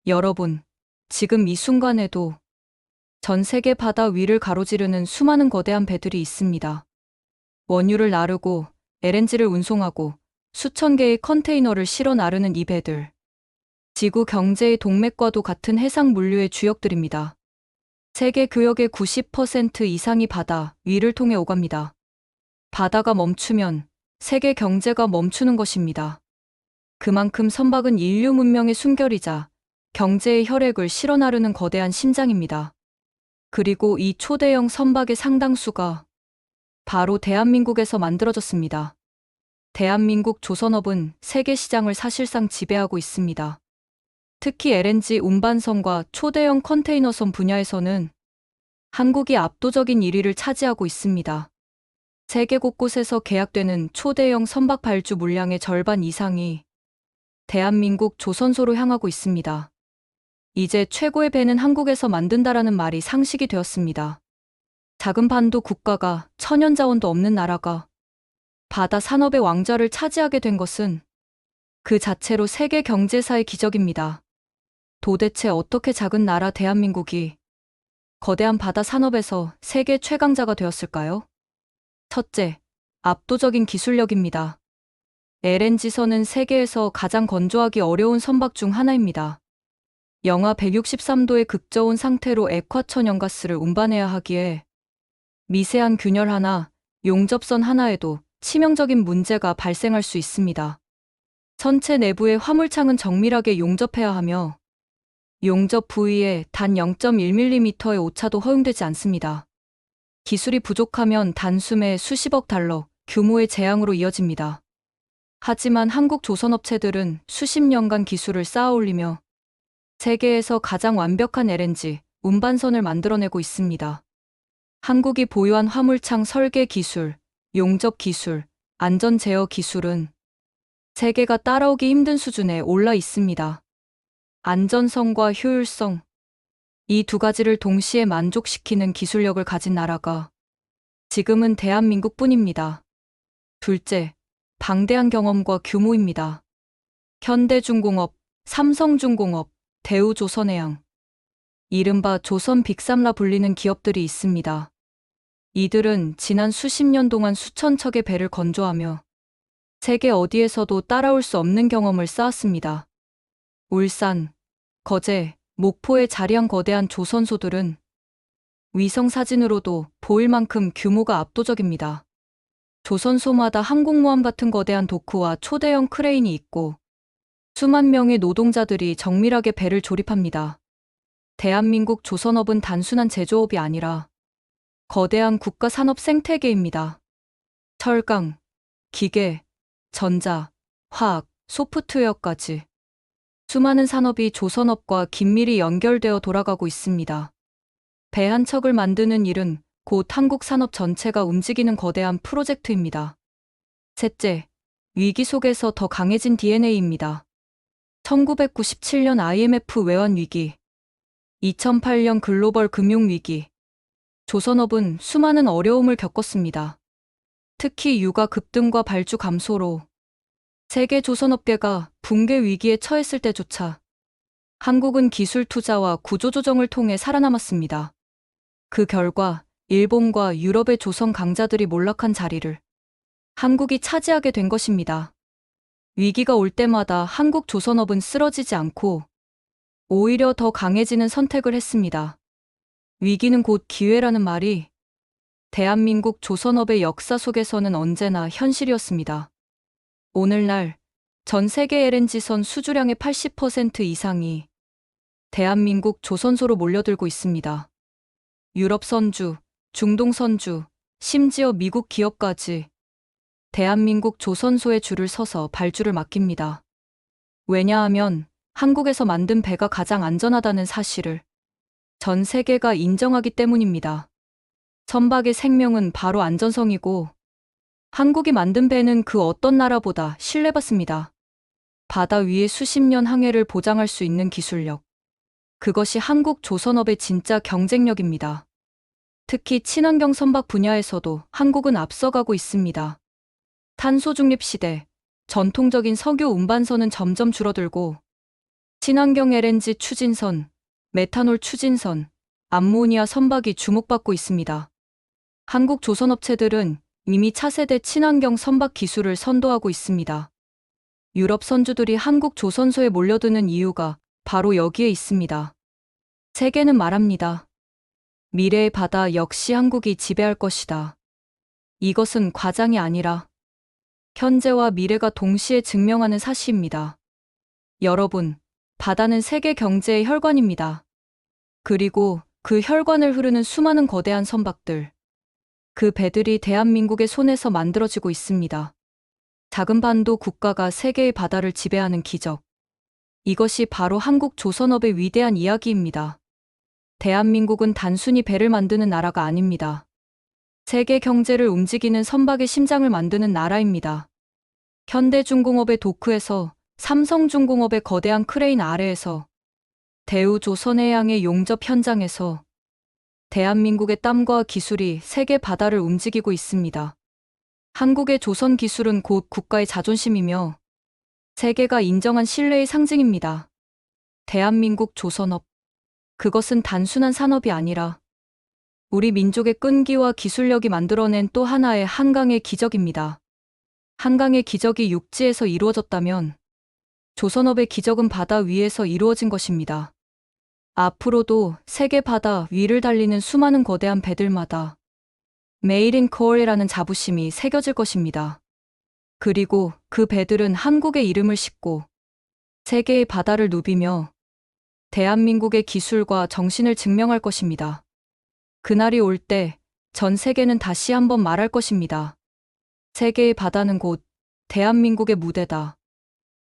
여러분, 지금 이 순간에도 전 세계 바다 위를 가로지르는 수많은 거대한 배들이 있습니다. 원유를 나르고 LNG를 운송하고 수천 개의 컨테이너를 실어 나르는 이 배들. 지구 경제의 동맥과도 같은 해상 물류의 주역들입니다. 세계 교역의 90% 이상이 바다 위를 통해 오갑니다. 바다가 멈추면 세계 경제가 멈추는 것입니다. 그만큼 선박은 인류 문명의 숨결이자 경제의 혈액을 실어 나르는 거대한 심장입니다. 그리고 이 초대형 선박의 상당수가 바로 대한민국에서 만들어졌습니다. 대한민국 조선업은 세계 시장을 사실상 지배하고 있습니다. 특히 LNG 운반선과 초대형 컨테이너선 분야에서는 한국이 압도적인 1위를 차지하고 있습니다. 세계 곳곳에서 계약되는 초대형 선박 발주 물량의 절반 이상이 대한민국 조선소로 향하고 있습니다. 이제 최고의 배는 한국에서 만든다라는 말이 상식이 되었습니다. 작은 반도 국가가 천연자원도 없는 나라가 바다 산업의 왕좌를 차지하게 된 것은 그 자체로 세계 경제사의 기적입니다. 도대체 어떻게 작은 나라 대한민국이 거대한 바다 산업에서 세계 최강자가 되었을까요? 첫째, 압도적인 기술력입니다. LNG선은 세계에서 가장 건조하기 어려운 선박 중 하나입니다. 영하 163도의 극저온 상태로 액화천연가스를 운반해야 하기에 미세한 균열 하나, 용접선 하나에도 치명적인 문제가 발생할 수 있습니다. 선체 내부의 화물창은 정밀하게 용접해야 하며 용접 부위에 단 0.1mm의 오차도 허용되지 않습니다. 기술이 부족하면 단숨에 수십억 달러 규모의 재앙으로 이어집니다. 하지만 한국 조선업체들은 수십 년간 기술을 쌓아올리며 세계에서 가장 완벽한 LNG 운반선을 만들어내고 있습니다. 한국이 보유한 화물창 설계 기술, 용접 기술, 안전 제어 기술은 세계가 따라오기 힘든 수준에 올라 있습니다. 안전성과 효율성, 이 두 가지를 동시에 만족시키는 기술력을 가진 나라가 지금은 대한민국뿐입니다. 둘째, 방대한 경험과 규모입니다. 현대중공업, 삼성중공업, 대우조선해양, 이른바 조선 빅삼라 불리는 기업들이 있습니다. 이들은 지난 수십 년 동안 수천 척의 배를 건조하며 세계 어디에서도 따라올 수 없는 경험을 쌓았습니다. 울산, 거제, 목포에 자리한 거대한 조선소들은 위성 사진으로도 보일 만큼 규모가 압도적입니다. 조선소마다 항공모함 같은 거대한 도크와 초대형 크레인이 있고 수만 명의 노동자들이 정밀하게 배를 조립합니다. 대한민국 조선업은 단순한 제조업이 아니라 거대한 국가 산업 생태계입니다. 철강, 기계, 전자, 화학, 소프트웨어까지 수많은 산업이 조선업과 긴밀히 연결되어 돌아가고 있습니다. 배 한 척을 만드는 일은 곧 한국 산업 전체가 움직이는 거대한 프로젝트입니다. 셋째, 위기 속에서 더 강해진 DNA입니다. 1997년 IMF 외환 위기, 2008년 글로벌 금융 위기, 조선업은 수많은 어려움을 겪었습니다. 특히 유가 급등과 발주 감소로 세계 조선업계가 붕괴 위기에 처했을 때조차 한국은 기술 투자와 구조조정을 통해 살아남았습니다. 그 결과 일본과 유럽의 조선 강자들이 몰락한 자리를 한국이 차지하게 된 것입니다. 위기가 올 때마다 한국 조선업은 쓰러지지 않고 오히려 더 강해지는 선택을 했습니다. 위기는 곧 기회라는 말이 대한민국 조선업의 역사 속에서는 언제나 현실이었습니다. 오늘날 전 세계 LNG선 수주량의 80% 이상이 대한민국 조선소로 몰려들고 있습니다. 유럽 선주, 중동 선주, 심지어 미국 기업까지 대한민국 조선소에 줄을 서서 발주를 맡깁니다. 왜냐하면 한국에서 만든 배가 가장 안전하다는 사실을 전 세계가 인정하기 때문입니다. 선박의 생명은 바로 안전성이고 한국이 만든 배는 그 어떤 나라보다 신뢰받습니다. 바다 위의 수십 년 항해를 보장할 수 있는 기술력. 그것이 한국 조선업의 진짜 경쟁력입니다. 특히 친환경 선박 분야에서도 한국은 앞서가고 있습니다. 탄소 중립 시대, 전통적인 석유 운반선은 점점 줄어들고 친환경 LNG 추진선, 메탄올 추진선, 암모니아 선박이 주목받고 있습니다. 한국 조선업체들은 이미 차세대 친환경 선박 기술을 선도하고 있습니다. 유럽 선주들이 한국 조선소에 몰려드는 이유가 바로 여기에 있습니다. 세계는 말합니다. 미래의 바다 역시 한국이 지배할 것이다. 이것은 과장이 아니라 현재와 미래가 동시에 증명하는 사실입니다. 여러분, 바다는 세계 경제의 혈관입니다. 그리고 그 혈관을 흐르는 수많은 거대한 선박들, 그 배들이 대한민국의 손에서 만들어지고 있습니다. 작은 반도 국가가 세계의 바다를 지배하는 기적. 이것이 바로 한국 조선업의 위대한 이야기입니다. 대한민국은 단순히 배를 만드는 나라가 아닙니다. 세계 경제를 움직이는 선박의 심장을 만드는 나라입니다. 현대중공업의 도크에서 삼성중공업의 거대한 크레인 아래에서 대우조선해양의 용접 현장에서 대한민국의 땀과 기술이 세계 바다를 움직이고 있습니다. 한국의 조선 기술은 곧 국가의 자존심이며 세계가 인정한 신뢰의 상징입니다. 대한민국 조선업. 그것은 단순한 산업이 아니라 우리 민족의 끈기와 기술력이 만들어낸 또 하나의 한강의 기적입니다. 한강의 기적이 육지에서 이루어졌다면 조선업의 기적은 바다 위에서 이루어진 것입니다. 앞으로도 세계 바다 위를 달리는 수많은 거대한 배들마다 Made in Korea라는 자부심이 새겨질 것입니다. 그리고 그 배들은 한국의 이름을 싣고 세계의 바다를 누비며 대한민국의 기술과 정신을 증명할 것입니다. 그날이 올 때 전 세계는 다시 한번 말할 것입니다. 세계의 바다는 곧 대한민국의 무대다.